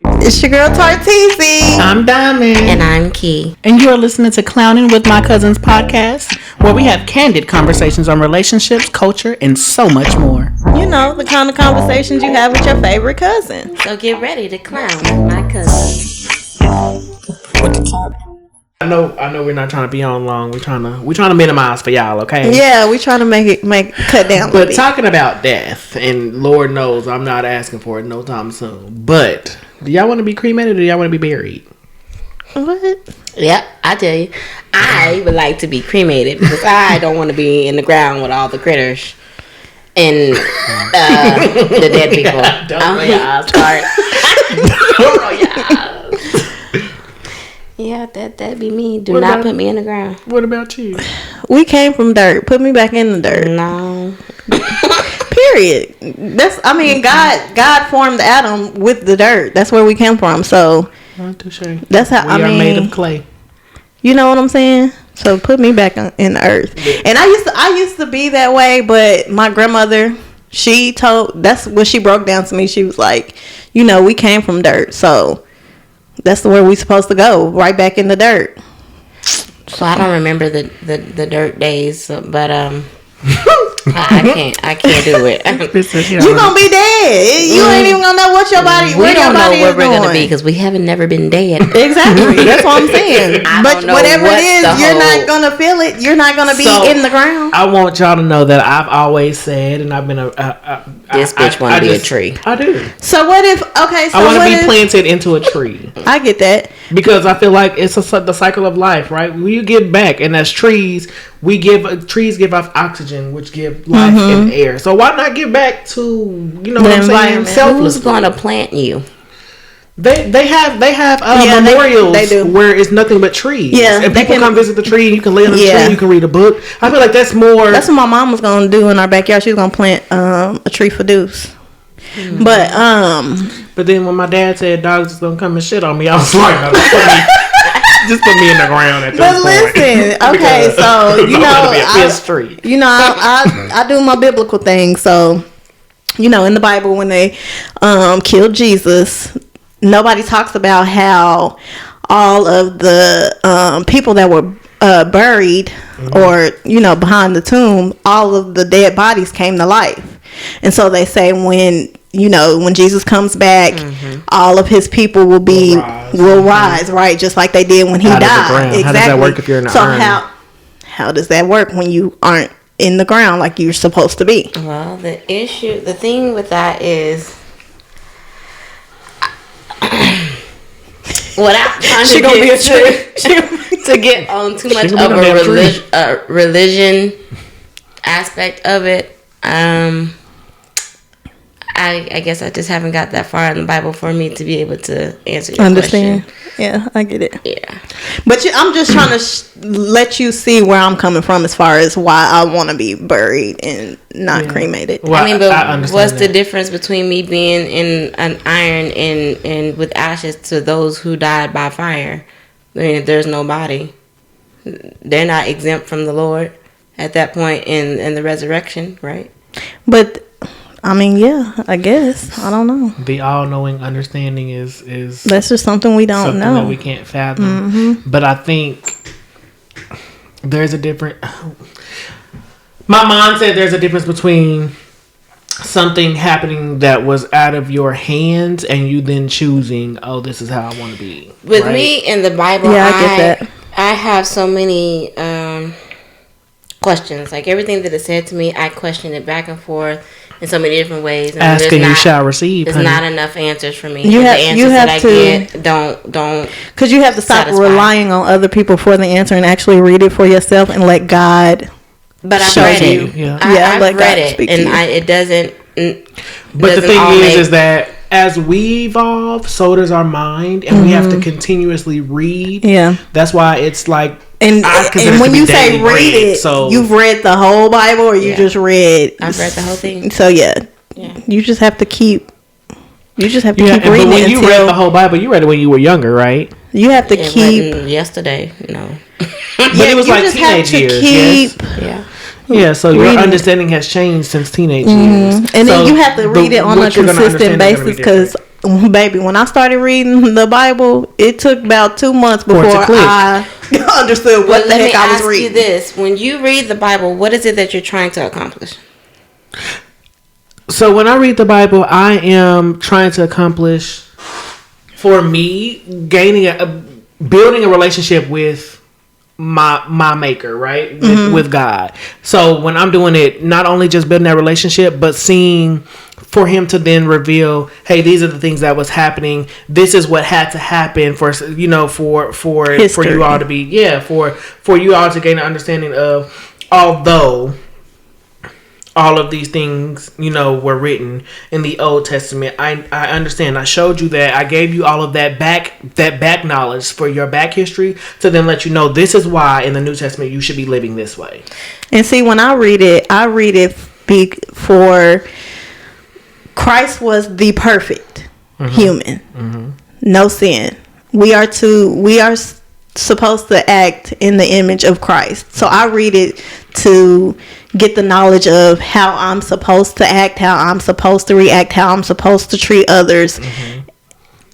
It's your girl Tarteezy. I'm Diamond. And I'm Key. And you are listening to Clownin with My Cousins podcast, where we have candid conversations on relationships, culture, and so much more. You know, the kind of conversations you have with your favorite cousin. So get ready to clown with my cousins. I know we're not trying to be on long. We're trying to minimize for y'all, okay? Yeah, we trying to make it cut down. But talking about death, and Lord knows I'm not asking for it no time soon. But do y'all want to be cremated or do y'all want to be buried? What? Yep, I tell you, I would like to be cremated because I don't want to be in the ground with all the critters and the dead people. Don't roll your eyes. Sorry. Don't roll your eyes. Yeah, that'd be me. Do not put me in the ground. What about you? We came from dirt. Put me back in the dirt. No. Period. God formed Adam with the dirt. That's where we came from. So that's how we are made of clay. You know what I'm saying? So put me back in the earth. Yeah. And I used to be that way, but my grandmother, that's what she broke down to me. She was like, you know, we came from dirt, so that's where we supposed to go, right back in the dirt. So I don't remember the dirt days, but I can't do it. You gonna be dead. You ain't even gonna know what your body. We don't know where we're going. gonna be because we haven't never been dead. Exactly. That's what I'm saying. But whatever it is, you're not gonna feel it. You're not gonna be in the ground. I want y'all to know that I've always said, and I've been this bitch want to be a tree. I do. So what if? Okay, so I want to be planted into a tree. I get that because I feel like it's the cycle of life, right? When you give back, and as trees, trees give off oxygen, which give life and air. So why not give back to what I'm saying? Who's gonna plant you? They have memorials where it's nothing but trees. Yeah, and people come visit the tree. You can lay on the tree. You can read a book. I feel like that's more. That's what my mom was gonna do in our backyard. She was gonna plant a tree for Deuce. Mm-hmm. But then when my dad said dogs is gonna come and shit on me, I was like, no, just put me in the ground at this point. But listen, okay, so I do my biblical thing. So in the Bible when they killed Jesus, nobody talks about how all of the people that were buried or behind the tomb, all of the dead bodies came to life. And so they say when Jesus comes back, all of his people will rise, right? Just like they did when he died. Exactly. How does that work if you're in the urn? So how does that work when you aren't in the ground like you're supposed to be? Well, the thing with that is, without trying to get on too much of a religion aspect of it, I guess I just haven't got that far in the Bible for me to be able to answer your question. Yeah, I get it. Yeah. But I'm just trying to let you see where I'm coming from as far as why I want to be buried and not cremated. Well, what's the difference between me being in an iron and with ashes to those who died by fire? I mean, if there's no body, they're not exempt from the Lord at that point in the resurrection, right? But yeah, I guess. I don't know. The all-knowing understanding is that's just something we don't know. That we can't fathom. But I think there's a different. My mom said there's a difference between something happening that was out of your hands and you then choosing, oh, this is how I want to be. With me in the Bible, yeah, I get that. I have so many questions. Like everything that is said to me, I question it back and forth in so many different ways. And asking you shall receive. There's not enough answers for me. The answers that I get don't. Because you have to stop relying on other people for the answer and actually read it for yourself and let God. But I've read it. Yeah, I've read it, and it doesn't. But the thing is that as we evolve, so does our mind, and we have to continuously read. Yeah, that's why it's like. And when you say read it, so you've read the whole Bible, or you just read? I've read the whole thing. So yeah, you just have to keep. You just have to keep reading. But when you read the whole Bible, you read it when you were younger, right? You have to keep. Yesterday, but it was like teenage years. Yes? Yeah, so your understanding has changed since teenage years. And then you have to read it on a consistent basis because baby, when I started reading the Bible, it took about 2 months before I understood what the heck I was reading. Let me ask you this. When you read the Bible, what is it that you're trying to accomplish? So when I read the Bible, I am trying to accomplish, for me, building a relationship with my maker, right? With God. So when I'm doing it, not only just building that relationship, but seeing for him to then reveal, hey, these are the things that was happening. This is what had to happen for you all to be, for you all to gain an understanding of, although all of these things, were written in the Old Testament. I understand. I showed you that. I gave you all of that back knowledge for your back history to then let you know this is why in the New Testament you should be living this way. And see, when I read it for Christ was the perfect human, no sin. We are supposed to act in the image of Christ. So I read it to get the knowledge of how I'm supposed to act, how I'm supposed to react, how I'm supposed to treat others.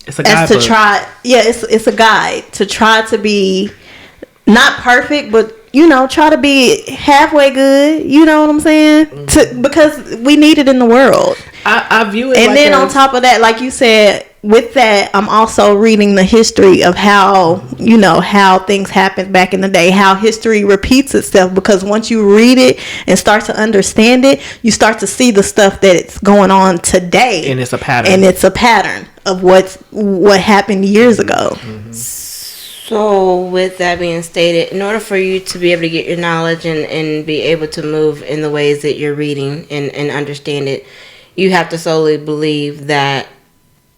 It's a guide. It's a guide to try to be not perfect, but try to be halfway good. You know what I'm saying? Because we need it in the world. I view it. And then on top of that, like you said, with that, I'm also reading the history of how things happened back in the day, how history repeats itself, because once you read it and start to understand it, you start to see the stuff that it's going on today. And it's a pattern. Of what happened years ago. So with that being stated, in order for you to be able to get your knowledge and be able to move in the ways that you're reading and understand it, you have to solely believe that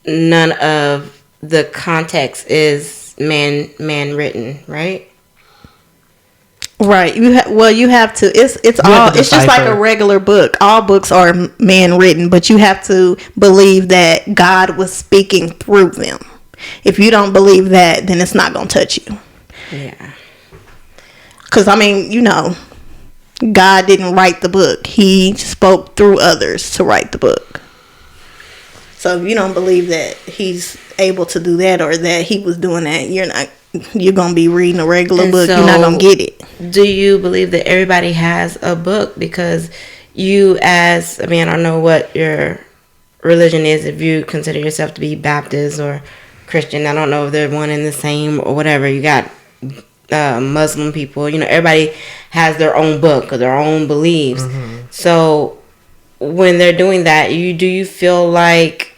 none of the context is man written, right? Right. You have to. It's just like a regular book. All books are man written, but you have to believe that God was speaking through them. If you don't believe that, then it's not gonna touch you. Yeah. Because God didn't write the book. He spoke through others to write the book. So if you don't believe that he's able to do that, or that he was doing that, you're going to be reading a regular book. So you're not going to get it. Do you believe that everybody has a book? Because I don't know what your religion is, if you consider yourself to be Baptist or Christian. I don't know if they're one and the same or whatever. You got Muslim people. Everybody has their own book or their own beliefs. So when they're doing that, do you feel like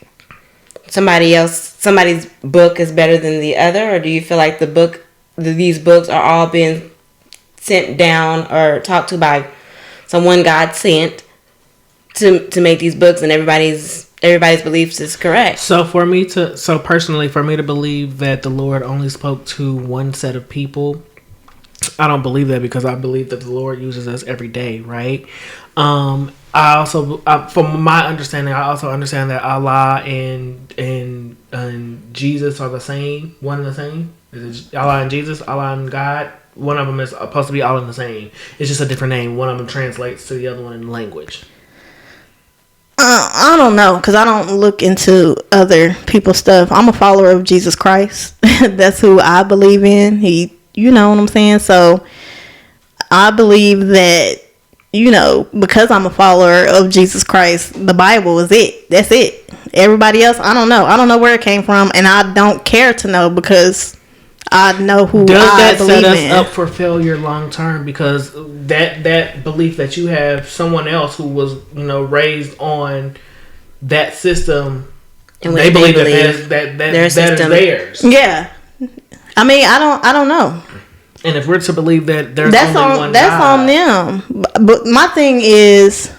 somebody's book is better than the other, or do you feel like these books are all being sent down or talked to by someone God sent to make these books, and everybody's beliefs is correct? So personally, for me to believe that the Lord only spoke to one set of people, I don't believe that, because I believe that the Lord uses us every day, right? I also, from my understanding, I also understand that Allah and Jesus are the same, one and the same. Is it Allah and Jesus, Allah and God? One of them is supposed to be all in the same. It's just a different name. One of them translates to the other one in language. I don't know, because I don't look into other people's stuff. I'm a follower of Jesus Christ. That's who I believe in. You know what I'm saying? So I believe that, because I'm a follower of Jesus Christ, the Bible is it. That's it. Everybody else, I don't know. I don't know where it came from, and I don't care to know, because I know who I believe in. Does that set us up for failure long term? Because that belief that you have someone else who was, raised on that system, and they believe that is theirs. Yeah. I don't know. And if we're to believe that there's only one God, that's on them. But my thing is,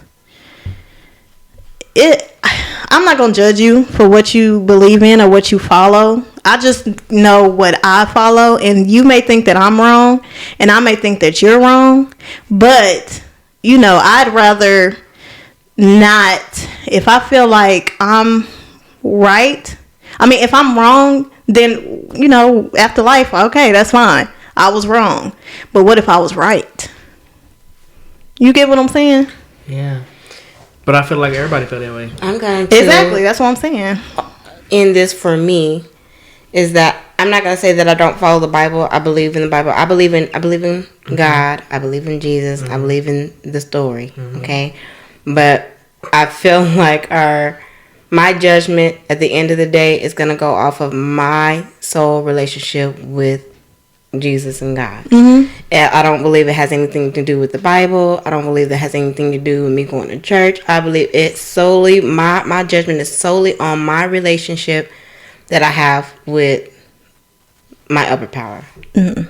I'm not gonna judge you for what you believe in or what you follow. I just know what I follow, and you may think that I'm wrong, and I may think that you're wrong. But I'd rather not. If I feel like I'm right, if I'm wrong, then after life, okay, that's fine. I was wrong. But what if I was right? You get what I'm saying? Yeah. But I feel like everybody feel that way. I'm going to... Exactly. That's what I'm saying. in this for me is that I'm not gonna say that I don't follow the Bible. I believe in the Bible. I believe in God. I believe in Jesus. I believe in the story. Okay, but I feel like my judgment at the end of the day is gonna go off of my soul relationship with Jesus and God. I don't believe it has anything to do with the Bible. I don't believe it has anything to do with me going to church. I believe it's solely my judgment is solely on my relationship that I have with my upper power. And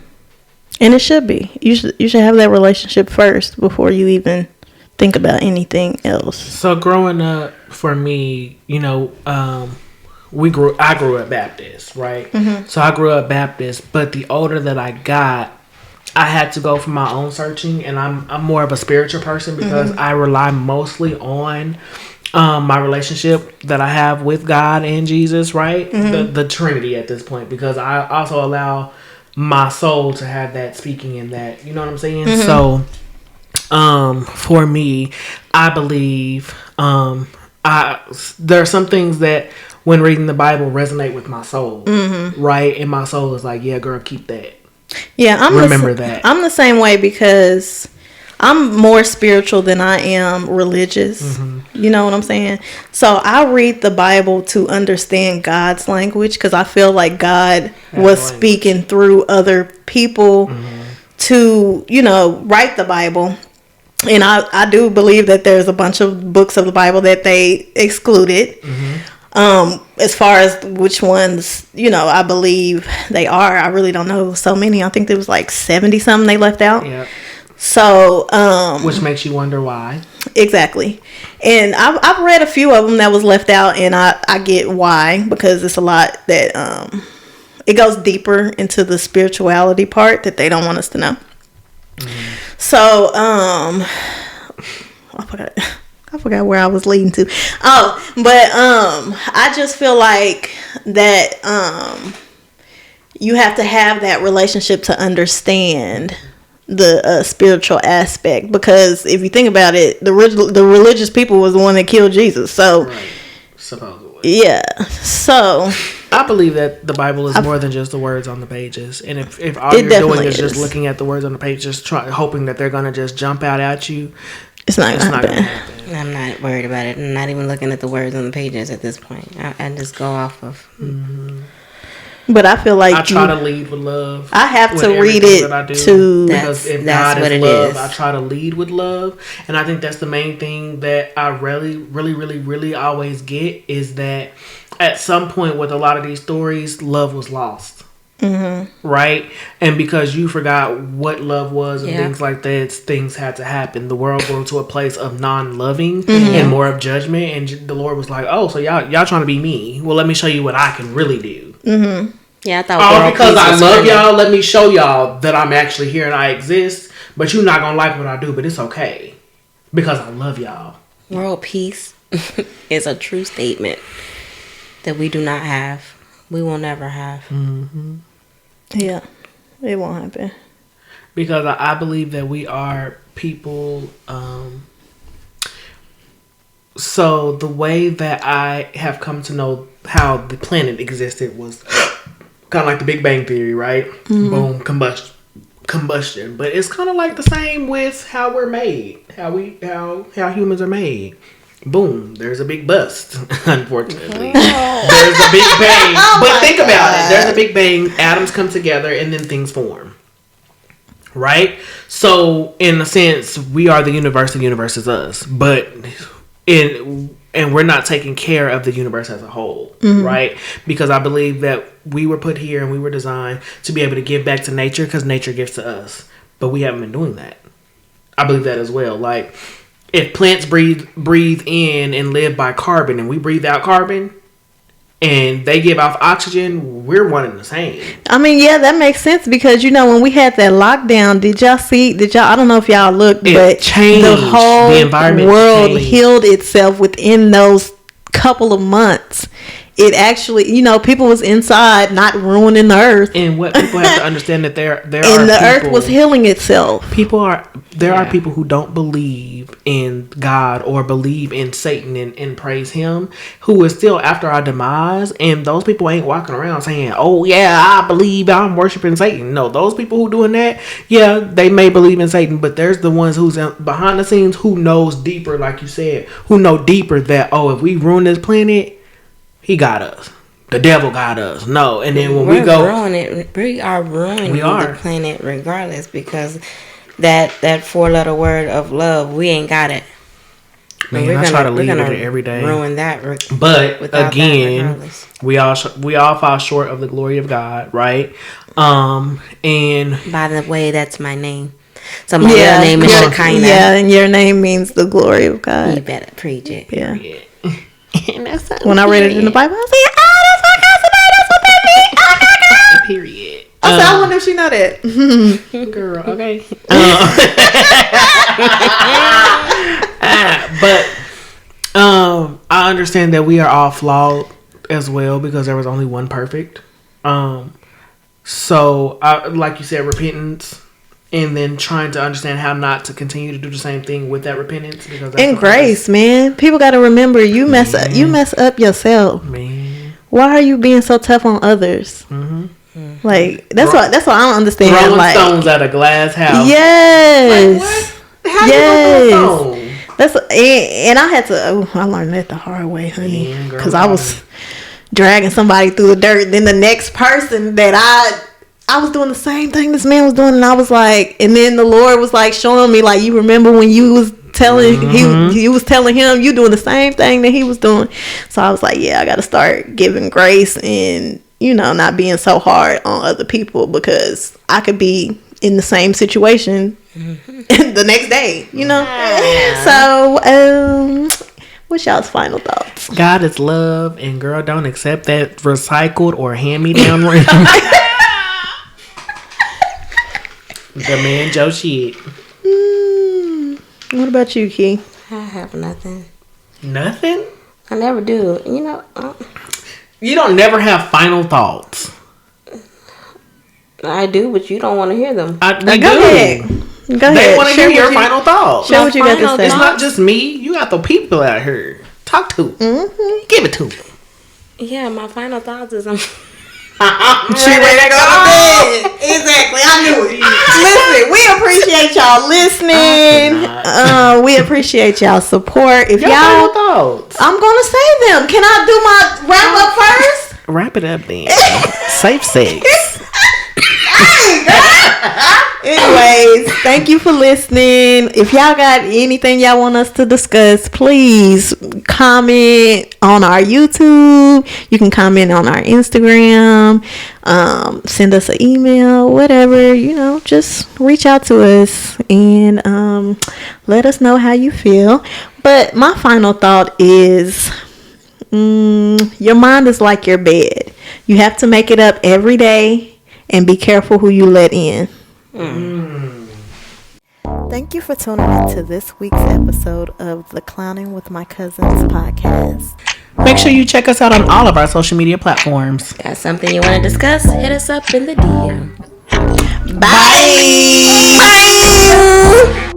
it should be. You should have that relationship first before you even think about anything else. So growing up, for me, you know, I grew up Baptist, right? So I grew up Baptist, but the older that I got, I had to go for my own searching, and I'm more of a spiritual person because I rely mostly on my relationship that I have with God and Jesus, right? The Trinity at this point, because I also allow my soul to have that speaking in that, you know what I'm saying? So for me, I believe there are some things that when reading the Bible resonate with my soul, right? And my soul is like, yeah, girl, keep that. Yeah, remember that. I'm the same way because I'm more spiritual than I am religious. You know what I'm saying? So I read the Bible to understand God's language because I feel like God was speaking through other people to, you know, write the Bible. And I do believe that there's a bunch of books of the Bible that they excluded. As far as which ones, you know, I believe they are, I really don't know so many. I think there was like 70 something they left out. Yep. So, which makes you wonder why. Exactly. And I've read a few of them that was left out, and I get why, because it's a lot that it goes deeper into the spirituality part that they don't want us to know. So, I forgot where I was leading to. Oh, but I just feel like that you have to have that relationship to understand the spiritual aspect, because if you think about it, the religious people was the one that killed Jesus. So, right. Supposedly. Yeah. So I believe that the Bible is more than just the words on the pages, and if all you're doing is just looking at the words on the page, just hoping that they're gonna just jump out at you, it's not gonna happen. I'm not worried about it. I'm not even looking at the words on the pages at this point. I just go off of. But I feel like I try to lead with love. I have to read it to, because if God is love, I try to lead with love, and I think that's the main thing that I really always get, is that at some point with a lot of these stories, love was lost. Right? And because you forgot what love was and things like that, things had to happen. The world grew to a place of non-loving and more of judgment, and the Lord was like, oh, so y'all trying to be me? Well, let me show you what I can really do. Yeah, I thought because I love y'all, let me show y'all that I'm actually here and I exist, but you're not gonna like what I do, but it's okay because I love y'all. World peace is a true statement that we do not have. We will never have. Yeah, it won't happen. Because I believe that we are people. So the way that I have come to know how the planet existed was kind of like the Big Bang Theory, right? Boom, combustion. But it's kind of like the same with how we're made, how humans are made. Boom, there's a big bust, unfortunately. There's a big bang. But think about it. There's a big bang, atoms come together, and then things form. Right? So, in a sense, we are the universe is us. But, and we're not taking care of the universe as a whole. Right? Because I believe that we were put here and we were designed to be able to give back to nature, because nature gives to us. But we haven't been doing that. I believe that as well. Like, if plants breathe in and live by carbon, and we breathe out carbon, and they give off oxygen, we're one and the same. I mean, yeah, that makes sense, because, you know, when we had that lockdown, did y'all, I don't know if y'all looked, but the whole world healed itself within those couple of months. it actually, people was inside, not ruining the earth. And what people have to understand that there and are the people, earth was healing itself. There are people who don't believe in God or believe in Satan and praise him, who is still after our demise. And those people ain't walking around saying, "Oh yeah, I believe I'm worshiping Satan." No, those people who doing that, yeah, they may believe in Satan, but there's the ones who's behind the scenes who knows deeper, like you said, who know deeper that, oh, if we ruin this planet, he got us. The devil got us. No, and then when we are ruining the planet regardless, because that 4-letter word of love, we ain't got it. Man, I try to leave it every day. Ruin that, but again, we all fall short of the glory of God, right? And by the way, that's my name. So my real name is Shekinah. Yeah, and your name means the glory of God. You better preach it. Yeah. And that's when I read it in the Bible, I was like, "Oh, that's my cousin. That's what that means." Oh my God. Period. I wonder if she know that. Girl, okay. But I understand that we are all flawed as well, because there was only one perfect. So like you said, repentance, and then trying to understand how not to continue to do the same thing with that repentance. Because and grace, man. People got to remember, you mess up yourself. Man, why are you being so tough on others? Mm-hmm. Like that's what I don't understand. Throwing like stones at a glass house. Yes. Like, what? How yes. You throw that's and I had to. I learned that the hard way, honey, because I was dragging somebody through the dirt. Then the next person that I was doing the same thing this man was doing, and I was like, and then the Lord was like showing me, like, you remember when you was telling he was telling him you doing the same thing that he was doing. So I was like, yeah, I got to start giving grace and not being so hard on other people, because I could be in the same situation the next day, So what's y'all's final thoughts? God is love, and girl, don't accept that recycled or hand-me-down ring. The man Joe shit. What about you, Key? I have nothing. Nothing? I never do. You don't never have final thoughts. I do, but you don't want to hear them. Go ahead. They want to hear your final thoughts. Share what you got to say. It's not just me. You got the people out here. Talk to them. Mm-hmm. Give it to them. Yeah, my final thoughts is she ready to go to bed. Exactly. I knew it. Listen, we appreciate y'all listening. We appreciate y'all support. If y'all thoughts, I'm gonna say them. Can I do my wrap up first? Wrap it up then. Safe sex. Anyways, thank you for listening. If y'all got anything y'all want us to discuss, please comment on our YouTube. You can comment on our Instagram. Send us an email, whatever, just reach out to us and let us know how you feel. But my final thought is, your mind is like your bed. You have to make it up every day, and be careful who you let in. Thank you for tuning in to this week's episode of the Clownin with My Cousins podcast. Make sure you check us out on all of our social media platforms. Got something you want to discuss? Hit us up in the DM. Bye. Bye.